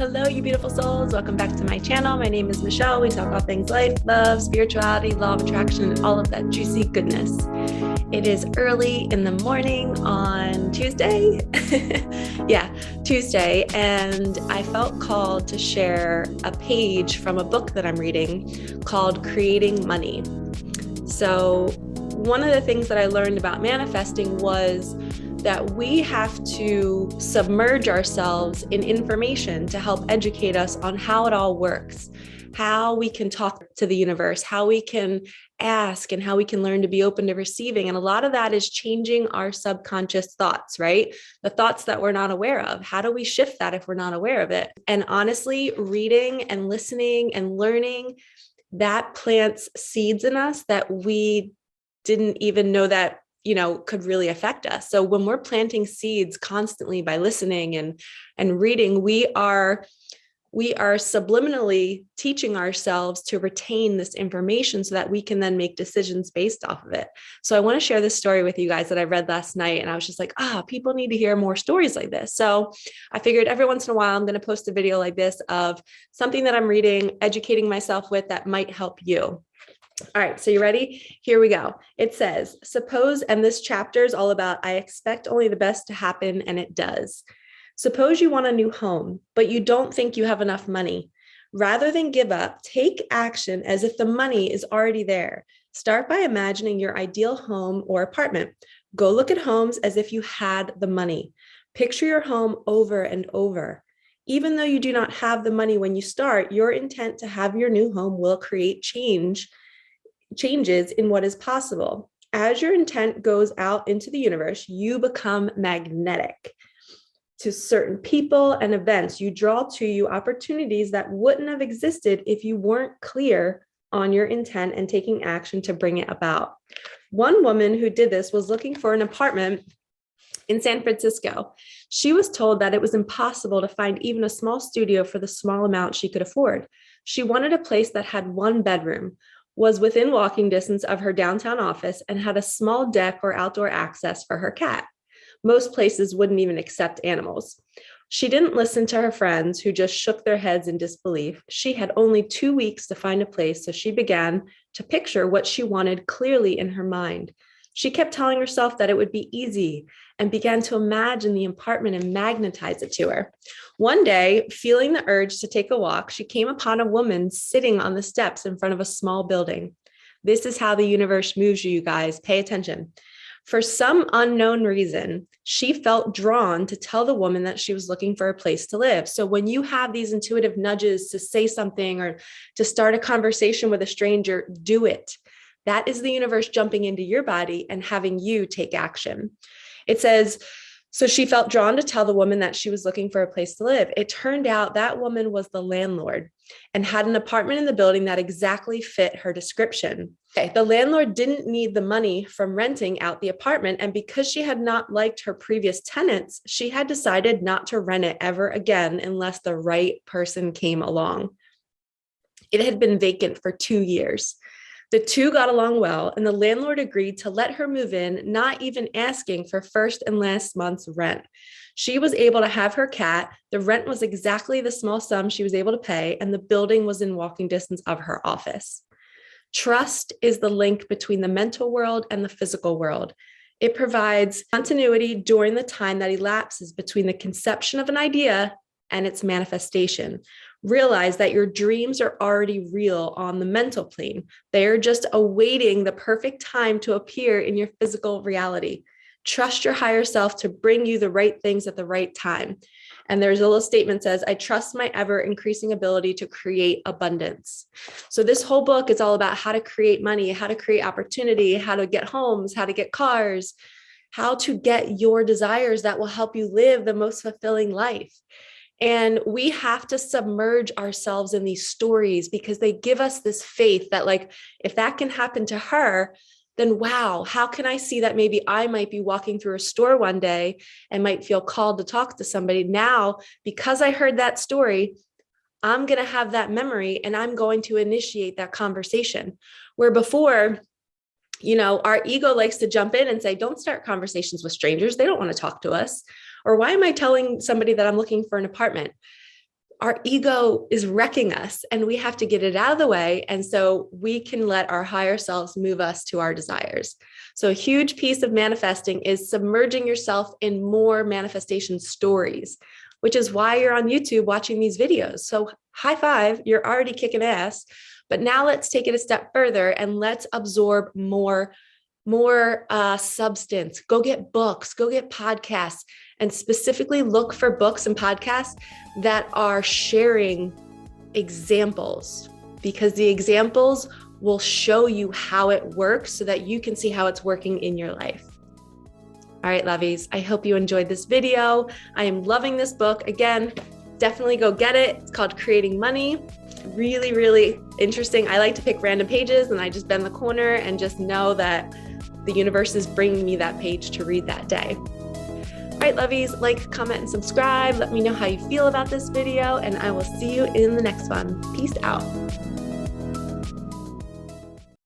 Hello, you beautiful souls. Welcome back to my channel. My name is Michelle. We talk all things life, love, spirituality, law of attraction, and all of that juicy goodness. It is early in the morning on Tuesday. Tuesday. And I felt called to share a page from a book that I'm reading called Creating Money. So one of the things that I learned about manifesting was that we have to submerge ourselves in information to help educate us on how it all works, how we can talk to the universe, how we can ask, and how we can learn to be open to receiving. And a lot of that is changing our subconscious thoughts, right? The thoughts that we're not aware of. How do we shift that if we're not aware of it? And honestly, reading and listening and learning, that plants seeds in us that we didn't even know that could really affect us. So when we're planting seeds constantly by listening and reading, we are subliminally teaching ourselves to retain this information so that we can then make decisions based off of it. So I want to share this story with you guys that I read last night. And I was just like, people need to hear more stories like this. So I figured every once in a while, I'm going to post a video like this of something that I'm reading, educating myself with that might help you. All right, so you ready? Here we go. It says, suppose, and this chapter is all about, I expect only the best to happen, and it does. Suppose you want a new home, but you don't think you have enough money. Rather than give up, take action as if the money is already there. Start by imagining your ideal home or apartment. Go look at homes as if you had the money. Picture your home over and over. Even though you do not have the money when you start, your intent to have your new home will create changes in what is possible. As your intent goes out into the universe, you become magnetic to certain people and events. You draw to you opportunities that wouldn't have existed if you weren't clear on your intent and taking action to bring it about. One woman who did this was looking for an apartment in San Francisco. She was told that it was impossible to find even a small studio for the small amount she could afford. She wanted a place that had one bedroom, was within walking distance of her downtown office, and had a small deck or outdoor access for her cat. Most places wouldn't even accept animals. She didn't listen to her friends who just shook their heads in disbelief. She had only 2 weeks to find a place, so she began to picture what she wanted clearly in her mind. She kept telling herself that it would be easy and began to imagine the apartment and magnetize it to her. One day, feeling the urge to take a walk, she came upon a woman sitting on the steps in front of a small building. This is how the universe moves you guys. Pay attention. For some unknown reason, she felt drawn to tell the woman that she was looking for a place to live. So when you have these intuitive nudges to say something or to start a conversation with a stranger, do it. That is the universe jumping into your body and having you take action. It says, so she felt drawn to tell the woman that she was looking for a place to live. It turned out that woman was the landlord and had an apartment in the building that exactly fit her description. Okay, the landlord didn't need the money from renting out the apartment, and because she had not liked her previous tenants, she had decided not to rent it ever again unless the right person came along. It had been vacant for 2 years. The two got along well, and the landlord agreed to let her move in, not even asking for first and last month's rent. She was able to have her cat. The rent was exactly the small sum she was able to pay, and the building was in walking distance of her office. Trust is the link between the mental world and the physical world. It provides continuity during the time that elapses between the conception of an idea and its manifestation. Realize that your dreams are already real on the mental plane. They are just awaiting the perfect time to appear in your physical reality. Trust your higher self to bring you the right things at the right time. And there's a little statement that says, I trust my ever increasing ability to create abundance. So this whole book is all about how to create money, how to create opportunity, how to get homes, how to get cars, how to get your desires that will help you live the most fulfilling life. And we have to submerge ourselves in these stories because they give us this faith that, like, if that can happen to her, then wow, how can I see that maybe I might be walking through a store one day and might feel called to talk to somebody. Now, because I heard that story, I'm going to have that memory and I'm going to initiate that conversation. Where before, our ego likes to jump in and say, don't start conversations with strangers. They don't want to talk to us. Or why am I telling somebody that I'm looking for an apartment? our ego is wrecking us and we have to get it out of the way. And so we can let our higher selves move us to our desires. So a huge piece of manifesting is submerging yourself in more manifestation stories, which is why you're on YouTube watching these videos. So high five, you're already kicking ass. But now let's take it a step further and let's absorb more substance. Go get books, go get podcasts, and specifically look for books and podcasts that are sharing examples, because the examples will show you how it works so that you can see how it's working in your life. All right, lovies, I hope you enjoyed this video. I am loving this book. Again, definitely go get it. It's called Creating Money. Really, really interesting. I like to pick random pages and I just bend the corner and just know that the universe is bringing me that page to read that day. All right, lovies, like, comment, and subscribe. Let me know how you feel about this video, and I will see you in the next one. Peace out.